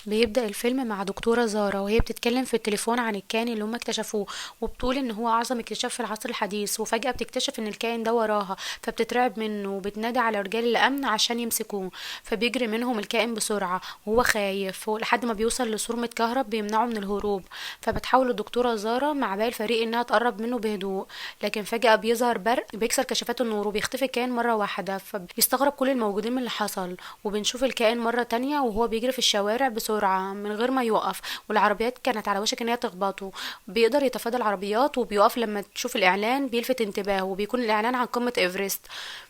بيبدأ الفيلم مع دكتورة زارا وهي بتتكلم في التليفون عن الكائن اللي هم اكتشفوه، وبتقول ان هو اعظم اكتشاف في العصر الحديث. وفجأة بتكتشف ان الكائن ده وراها، فبتترعب منه وبتنادي على رجال الامن عشان يمسكوه. فبيجري منهم الكائن بسرعة وهو خايف، لحد ما بيوصل لسور متكهرب بيمنعه من الهروب. فبتحاول الدكتورة زارا مع باقي الفريق انها تقرب منه بهدوء، لكن فجأة بيظهر برق بيكسر كشافات النور وبيختفي الكائن مرة واحدة. فبيستغرب كل الموجودين من اللي حصل، وبنشوف الكائن مرة تانية وهو بيجري في الشوارع بسرعة من غير ما يوقف، والعربيات كانت على وشك ان هي تخبطه. بيقدر يتفادى العربيات وبيقف لما تشوف الاعلان بيلفت انتباهه، وبيكون الاعلان عن قمة ايفرست.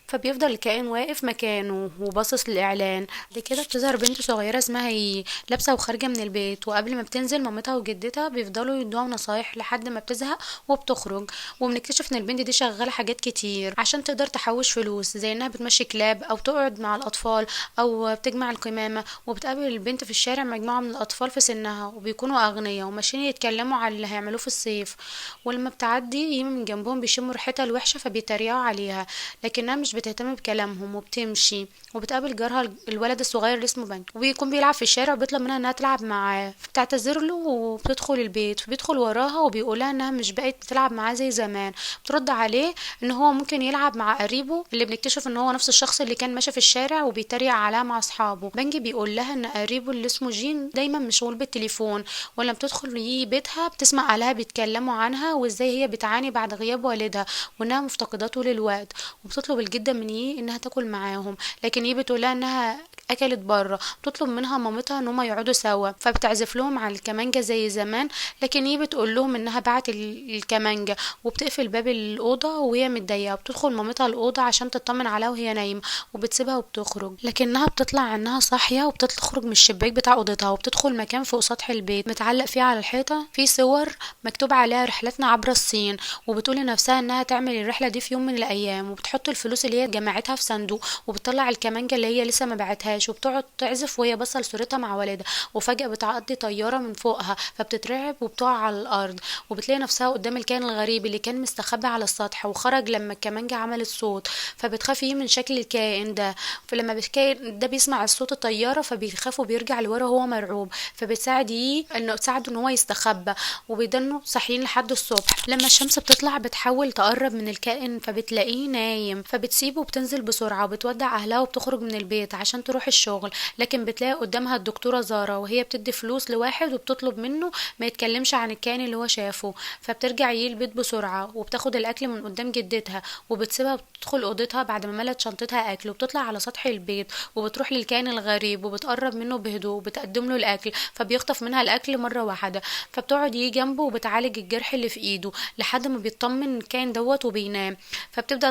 فبيفضل الكائن واقف مكانه وباصص للاعلان. بعد كده بتظهر بنت صغيره اسمها هي لابسه وخارجه من البيت، وقبل ما بتنزل مامتها وجدتها بيفضلوا يدوها نصايح لحد ما بتزهق وبتخرج. وبنكتشف ان البنت دي شغاله حاجات كتير عشان تقدر تحوش فلوس، زي انها بتمشي كلاب او تقعد مع الاطفال او بتجمع القمامه. وبتقابل البنت في الشارع مجموعه من الاطفال في سنها وبيكونوا اغنياء وماشيين يتكلموا على اللي هيعملوه في الصيف. ولما بتعدي يمي من جنبهم بيشموا ريحتها الوحشه فبيتريقوا عليها، لكنها مش بتهتم بكلامهم وبتمشي. وبتقابل جارها الولد الصغير اللي اسمه بنك، وبيكون بيلعب في الشارع وبيطلب منها انها تلعب معاه. بتعتذر له وبتدخل البيت، فبيدخل وراها وبيقولها انها مش بقت بتلعب معاه زي زمان. بترد عليه ان هو ممكن يلعب مع قريبه، اللي بنكتشف ان هو نفس الشخص اللي كان ماشي في الشارع وبيتريق عليها مع اصحابه. بنجي بيقول لها ان قريبه اللي اسمه جين دايما مشغول بالتليفون، ولما بتدخل بيتها بتسمع اهلها بيتكلموا عنها وازاي هي بتعاني بعد غياب والدها، وانها مفتقدة طول الوقت. وبتطلب الجدة من انها تاكل معاهم، لكن بتقولها انها اكلت بره. بتطلب منها مامتها ان هما يقعدوا سوا، فبتعزف لهم على الكمانجة زي زمان، لكن بتقول لهم انها باعت الكمانجة. وبتقفل باب الاوضه وهي متضايقه. بتدخل مامتها الاوضه عشان تطمن عليها وهي نايمه، وبتسيبها وبتخرج، لكنها بتطلع عنها صاحيه وبتخرج من الشباك بتاع اوضتها وبتدخل مكان فوق سطح البيت متعلق فيه على الحيطه في صور مكتوب عليها رحلتنا عبر الصين. وبتقول لنفسها انها تعمل الرحله دي في يوم من الايام. وبتحط الفلوس اللي هي جمعتها في صندوق، وبتطلع الكمانجه اللي هي لسه ما بعتهاش وبتقعد تعزف وهي باصه لصورتها مع والدها. وفجاه بتعدي طياره من فوقها فبتترعب وبتقع على الارض، وبتلاقي نفسها قدام الكائن الغريب اللي كان مستخبي على السطح وخرج لما الكمانجة عملت صوت. فبتخاف من شكل الكائن ده. فلما الكائن ده بيسمع الصوت الطيارة فبيخاف وبيرجع لورا وهو مرعوب. فبتساعد انه تساعده ان هو يستخبى، وبيضلوا صاحيين لحد الصبح. لما الشمس بتطلع بتحاول تقرب من الكائن فبتلاقيه نايم، فبتسيبه وبتنزل بسرعة وبتودع اهلها وبتخرج من البيت عشان تروح الشغل. لكن بتلاقي قدامها الدكتورة زارا وهي بتدي فلوس لواحد وبتطلب منه ما يتكلمش عن الكائن اللي هو شافه. فبترجع البيت بسرعة وبتاخد الأكل من قدام جدتها وبتسيبها وبتدخل أوضتها بعد ما ملت شنطتها أكل، وبتطلع على سطح البيت وبتروح للكائن الغريب وبتقرب منه بهدوء وبتقدم له الأكل. فبيخطف منها الأكل مرة واحدة، فبتقعد جنبه وبتعالج الجرح اللي في إيده لحد ما بيطمن الكائن دوت وبينام. فبتبدأ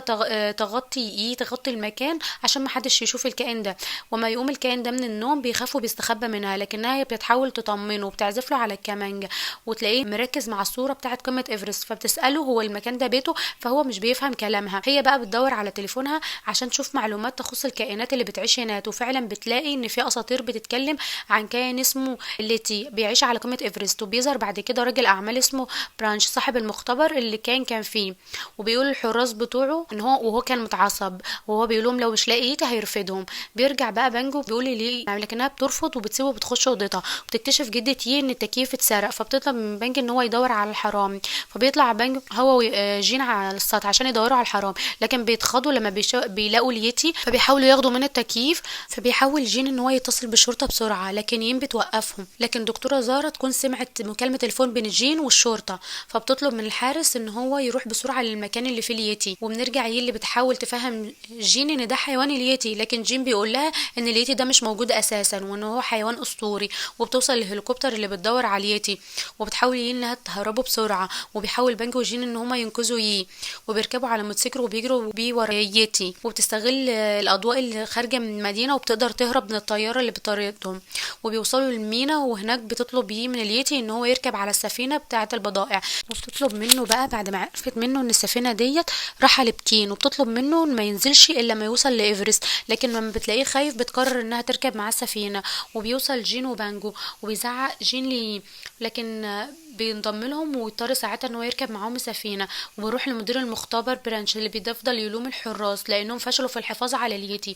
تغطي المكان عشان محدش يشوف الكائن ده. وما يقوم الكائن ده من النوم بيخاف وبيستخبى منها، لكنها هي بتحاول تطمنه وبتعزف له على الكمانجة. وتلاقيه مركز مع الصورة بتاعت قمة ايفرست، فبتسأله هو المكان ده بيته، فهو مش بيفهم كلامها. هي بقى بتدور على تليفونها عشان تشوف معلومات تخص الكائنات اللي بتعيش هناك، وفعلا بتلاقي ان في اساطير بتتكلم عن كائن اسمه ليتي بيعيش على قمة ايفرست. وبيظهر بعد كده راجل اعمال اسمه برانش صاحب المختبر اللي كان فيه، وبيقول الحراس بتوعه ان وهو كان متعصب، وهو بيقول لهم لو مش لاقيتي هيرفدهم. بيرجع بقى بانجو بيقول لي لكنها بترفض وبتسيبه وبتخش اوضتها. بتكتشف جدة ان التكييف اتسرق، فبتطلب من بانج ان هو يدور على الحرامي. فبيطلع بانج هو وجين على السطح عشان يدوروا على الحرامي، لكن بيتخضوا لما بيلاقوا اليتي فبيحاولوا ياخدوا من التكييف. فبيحاول جين ان هو يتصل بالشرطه بسرعه، لكن يين بتوقفهم. لكن دكتوره زارا تكون سمعت مكالمه تليفون بين جين والشرطه، فبتطلب من الحارس ان هو يروح بسرعه للمكان اللي فيه اليتي. وبنرجع اللي بتحاول تفهم جين ان ده حيوان اليتي، لكن جين بيقول لها ان اليتي ده مش موجود اساسا وان هو حيوان اسطوري. وبتوصل للهليكوبتر اللي بتدور على اليتي، وبتحاول انها تهربوا بسرعه. وبيحاول بانجو وجين ان هما ينقذوا وبيركبوا على موتوسيكل وبيجروا بيه ورا يتي. وبتستغل الاضواء اللي خارجه من المدينه وبتقدر تهرب من الطياره اللي بطريقتهم. وبيوصلوا للمينا، وهناك بتطلب من اليتي ان هو يركب على السفينه بتاعه البضائع. وبتطلب منه بقى بعد ما عرفت منه ان السفينه ديت رايحه لبكين، وبتطلب منه ما ينزلش الا ما يوصل لايفرست. لكن لما بتلاقيه خايف فبتقرر انها تركب معاه السفينة. وبيوصل جين وبانجو وبيزعق جين ليه، لكن بينضم لهم ويضطر ساعتها ان هو يركب معاهم السفينة. وبيروح لمدير المختبر برانش اللي بيفضل يلوم الحراس لانهم فشلوا في الحفاظ على اليتي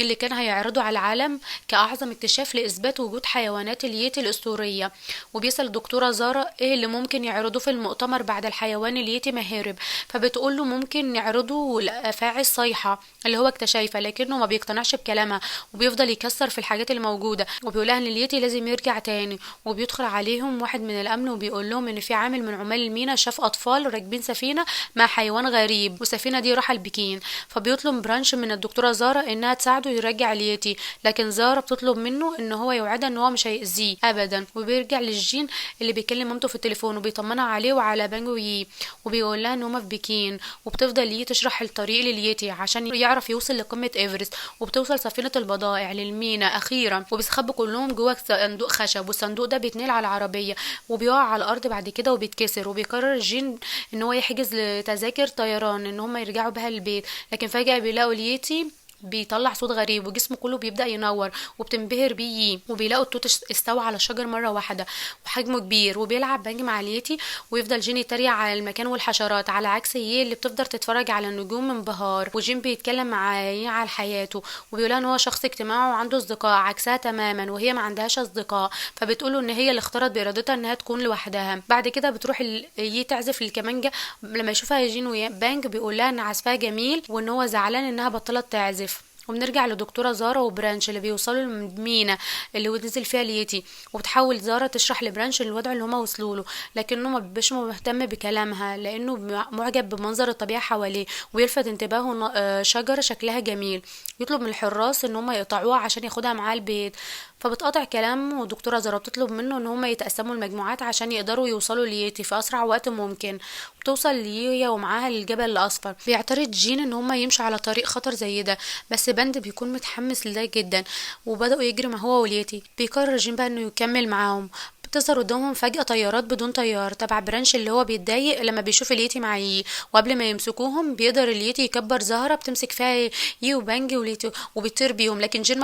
اللي كان هيعرضوا على العالم كأعظم اكتشاف لإثبات وجود حيوانات اليتي الأسطورية. وبيسأل الدكتورة زارا ايه اللي ممكن يعرضوه في المؤتمر بعد الحيوان اليتي ما هرب. فبتقول له ممكن يعرضوا الأفاعي الصيحة اللي هو اكتشفها، لكنه ما بيقتنعش بكلامها وبيفضل يكسر في الحاجات اللي موجودة، وبيقولها ان اليتي لازم يرجع تاني. وبيدخل عليهم واحد من الأمن وبيقول لهم ان في عامل من عمال المينا شاف أطفال راكبين سفينة مع حيوان غريب، والسفينة دي رايحة لبكين. فبيطلب برانش من الدكتورة زارا انها تساعده يرجع اليتي، لكن زارا بتطلب منه ان هو يوعدها ان هو مش هيأذيه ابدا. وبيرجع للجين اللي بيكلم مامته في التليفون وبيطمنها عليه وعلى بانجو يي، وبيقول لها ان هما في بكين. وبتفضل يي تشرح الطريق لليتي عشان يعرف يوصل لقمة ايفرست. وبتوصل سفينة البضائع للمينا اخيرا، وبيستخبوا كلهم جوه صندوق خشب، والصندوق ده بيتنقل على العربية وبيقع على الارض بعد كده وبيتكسر. وبيقرر الجين ان هو يحجز لتذاكر طيران ان هما يرجعوا بها البيت، لكن فجأة بيلاقوا اليتي بيطلع صوت غريب وجسمه كله بيبدأ ينور، وبتنبهر بيه. وبيلاقوا التوت استوى على الشجر مرة واحدة وحجمه كبير، وبيلعب بانج مع اليتي. ويفضل جين يتريق على المكان والحشرات على عكس يي اللي بتفضل تتفرج على النجوم من بهار. وجين بيتكلم مع يي على حياته وبيقولها ان هو شخص اجتماعي وعنده اصدقاء عكسها تماما، وهي ما عندهاش اصدقاء. فبتقوله ان هي اللي اختارت بارادتها انها تكون لوحدها. بعد كده بتروح يي تعزف الكمانجة. لما يشوفها جين وبانج بيقول لها ان عزفها جميل وان هو زعلان انها بطلت تعزف. وبنرجع لدكتورة زارا وبرانش اللي بيوصلوا للمينا اللي نزل فيها اليتي. وبتحاول زارا تشرح لبرانش الوضع اللي هما وصلوا له، لكنه ما بيبقاش مهتم بكلامها لانه معجب بمنظر الطبيعة حواليه. ويلفت انتباهه شجرة شكلها جميل، يطلب من الحراس ان هما يقطعوها عشان ياخدها معاه البيت. فبتقطع كلامه ودكتورة زارا بتطلب منه ان هما يتقسموا المجموعات عشان يقدروا يوصلوا ليتي في اسرع وقت ممكن. بتوصل ليويا ومعاها الجبل الاصفر. بيعترض جين ان هما يمشوا على طريق خطر زي ده، بس بند بيكون متحمس لده جدا وبدأوا يجري مع هو واليتي. بيقرر جين بقى انه يكمل معاهم. بتظهر قدامهم فجأة طيارات بدون طيار تبع برانش اللي هو بيتضايق لما بيشوف اليتي مع يي. وقبل ما يمسكوهم بيقدر اليتي يكبر زهرة بتمسك فيها يي وبانجي واليتي وبيطير بيهم، لكن جين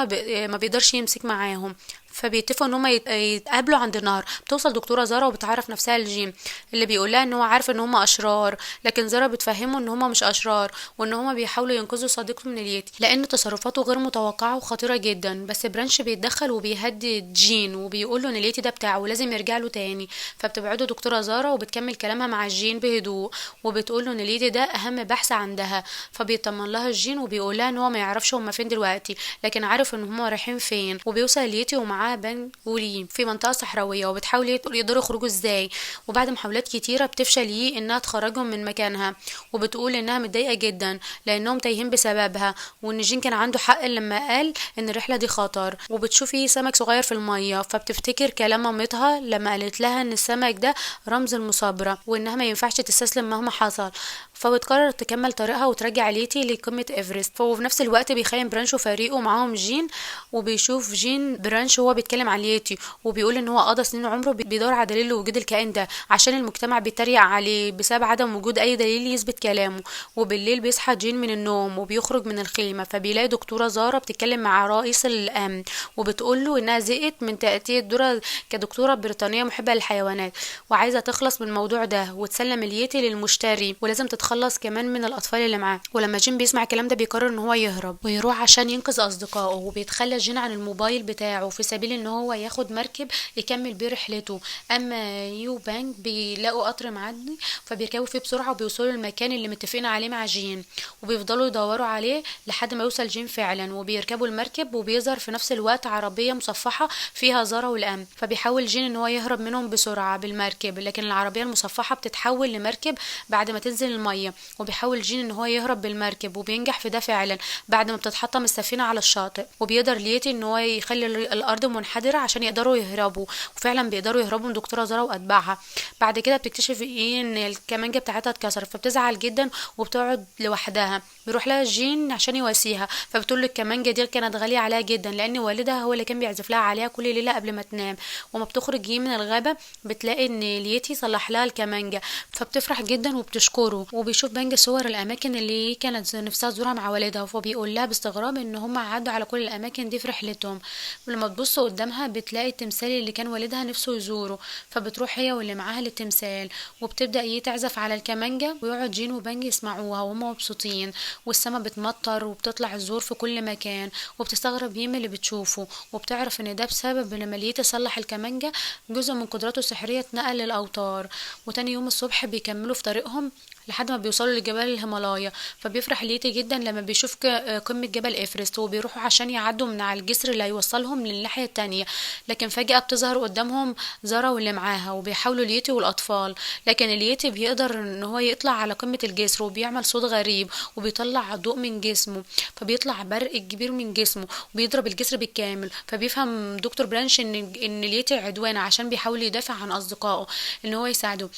ما بيقدرش يمسك معاهم. فبيتفقوا ان هم يتقابلوا عند النهر. بتوصل دكتوره زارا وبتعرف نفسها لجيم اللي بيقول لها ان هو عارف ان هم اشرار، لكن زارا بتفهمه ان هم مش اشرار وان هم بيحاولوا ينقذوا صديقته من اليتي لان تصرفاته غير متوقعه وخطيره جدا. بس برانش بيتدخل وبيهدد جين وبيقول له ان اليتي ده بتاعه ولازم يرجع له تاني. فبتبعده دكتوره زارا وبتكمل كلامها مع جين بهدوء وبتقول له ان اليتي ده اهم بحث عندها. فبيطمن لها جين وبيقول لها ان هو ما يعرفش هم فين دلوقتي، لكن عارف ان هم رايحين فين. وبيوصل اليتي ومعاه بان وريم في منطقة صحراوية وبتحاول يقدروا يخرجوا ازاي. وبعد محاولات كتيرة بتفشل يي انها تخرجهم من مكانها، وبتقول انها متضايقة جدا لانهم تايهين بسببها، وان جين كان عنده حق لما قال ان الرحلة دي خطر. وبتشوف يي سمك صغير في المية فبتفتكر كلام مامتها لما قالت لها ان السمك ده رمز المثابرة وانها ما ينفعش تستسلم مهما حصل. فبتقرر تكمل طريقها وترجع ليتي لقمة ايفرست. وفي نفس الوقت بيخيم برانش وفريقه معاهم جين، وبيشوف جين برانش وهو بيتكلم عن ليتي وبيقول ان هو قضى سنين عمره بيدور على دليل لوجود الكائن ده عشان المجتمع بيتريق عليه بسبب عدم وجود اي دليل يثبت كلامه. وبالليل بيصحى جين من النوم وبيخرج من الخيمة فبيلاقي دكتورة زارا بتتكلم مع رئيس الامن وبتقول له انها زهقت من تأتية دورها كدكتورة بريطانية محبة للحيوانات وعايزة تخلص من الموضوع ده وتسلم اليتي للمشتري ولازم تتخلص كمان من الاطفال اللي معاه. ولما جين بيسمع الكلام ده بيقرر ان هو يهرب ويروح عشان ينقذ اصدقائه. وبيتخلى جين عن الموبايل بتاعه في سبيل ان هو ياخد مركب يكمل بيه رحلته. اما يو بانج بيلاقوا قطر معدي فبيركبوا فيه بسرعه وبيوصلوا للمكان اللي متفقين عليه مع جين وبيفضلوا يدوروا عليه لحد ما يوصل جين فعلا وبيركبوا المركب. وبيظهر في نفس الوقت عربيه مصفحه فيها زارا والامن فبيحاول جين ان هو يهرب منهم بسرعه بالمركب، لكن العربيه المصفحه بتتحول لمركب بعد ما تنزل الميه. وبيحاول جين ان هو يهرب بالمركب وبينجح في ده فعلا بعد ما بتتحطم السفينه على الشاطئ. وبيقدر ليتي ان هو يخلي الارض منحدره عشان يقدروا يهربوا، وفعلا بيقدروا يهربوا من دكتوره زارا واتباعها. بعد كده بتكتشف ان الكمانجه بتاعتها اتكسرت فبتزعل جدا وبتقعد لوحدها. بيروح لها جين عشان يواسيها فبتقول له الكمانجه دي كانت غاليه عليها جدا لان والدها هو اللي كان بيعزف لها عليها كل ليله قبل ما تنام. وما بتخرج من الغابه بتلاقي ان ليتي صلح لها الكمانجه فبتفرح جدا وبتشكره وبيشوف بنج صور الاماكن اللي كانت نفسها تزورها مع والدها، فبيقول لها باستغراب ان هم عدوا على كل الاماكن دي في رحلتهم. لما تبص قدامها بتلاقي التمثال اللي كان والدها نفسه يزوره، فبتروح هي واللي معاها للتمثال وبتبدأ تعزف على الكمانجة، ويقعد جين وبنج يسمعوها وهم مبسوطين. والسما بتمطر وبتطلع الزور في كل مكان، وبتستغرب يم اللي بتشوفه، وبتعرف ان ده بسبب لما ليت صلح الكمانجة جزء من قدراته السحرية اتنقل للأوتار. وتاني يوم الصبح بيكملوا في طريقهم لحد ما بيوصلوا لجبال الهيمالايا. فبيفرح ليتي جدا لما بيشوف قمة جبل إيفرست، وبيروحوا عشان يعدوا من على الجسر اللي هيوصلهم للناحية التانية. لكن فجأة بتظهر قدامهم زارا واللي معاها، وبيحاولوا ليتي والأطفال. لكن اليتي بيقدر ان هو يطلع على قمة الجسر، وبيعمل صوت غريب وبيطلع ضوء من جسمه، فبيطلع برق كبير من جسمه وبيضرب الجسر بالكامل. فبيفهم دكتور برانش ان اليتي عدوان عشان بيحاول يدافع عن أصدقائه ان هو يساعده،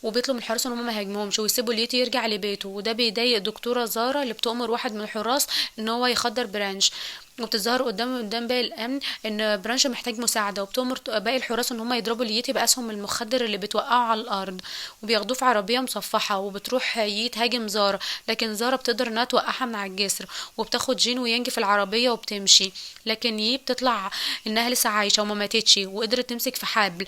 وبيطلب من الحراس ان هم ما يهاجموهمش ويسيبوا ليتي يرجع لبيته. وده بيضايق دكتوره زارا اللي بتأمر واحد من الحراس ان هو يخدر برانش. وبتظهر قدام باقي الامن ان برانش محتاج مساعده، وبتأمر باقي الحراس ان هم يضربوا ليتي باسهم المخدر اللي بتوقعه على الارض، وبياخدوه في عربيه مصفحه. وبتروح تهاجم زارا، لكن زارا بتقدر انها توقعها من على الجسر، وبتاخد جين ويانج في العربيه وبتمشي. لكن بتطلع انها لسه عايشه وما ماتتش، وقدرت تمسك في حبل،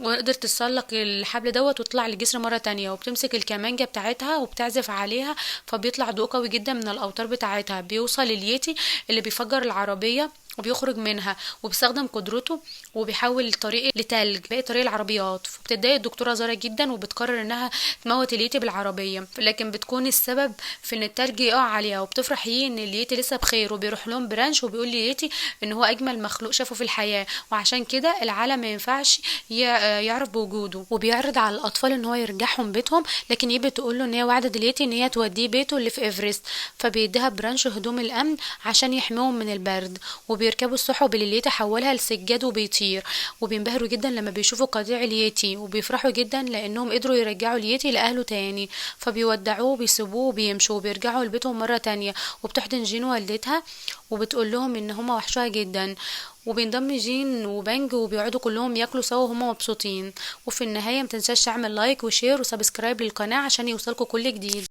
وقدرت تسلق الحبل دوت وتطلع للجسر مرة تانية، وبتمسك الكمانجة بتاعتها وبتعزف عليها، فبيطلع ضوء قوي جدا من الأوتار بتاعتها بيوصل لليتي اللي بيفجر العربية وبيخرج منها، وبيستخدم قدرته وبيحول الطريق لتلج باقي طريق العربيات. فبتتضايق الدكتوره زارا جدا وبتقرر انها تموت اليتي بالعربيه، لكن بتكون السبب في ان التلج يقع عليها. وبتفرح ان اليتي لسه بخير، وبيروح لهم برانش وبيقول ليتي ان هو اجمل مخلوق شافه في الحياه، وعشان كده العالم ما ينفعش يعرف بوجوده. وبيعرض على الاطفال ان هو يرجعهم بيتهم، لكن بتقول له ان هي وعدت اليتي ان هي توديه بيته اللي في ايفرست. فبيديها برانش هدوم الامن عشان يحميهم من البرد، وبيركبوا السحب اللي اليتي حولها لسجاد وبيطير. وبينبهروا جدا لما بيشوفوا قطيع اليتي، وبيفرحوا جدا لانهم قدروا يرجعوا اليتي لاهله تاني. فبيودعوه وبيسيبوه وبيمشوا وبيرجعوا لبيتهم مره تانية. وبتحضن جين والدتها وبتقول لهم ان هما وحشوها جدا. وبينضم جين وبنج وبيقعدوا كلهم ياكلوا سوا وهم مبسوطين. وفي النهايه متنساش تعمل لايك وشير وسبسكرايب للقناه عشان يوصلكوا كل جديد.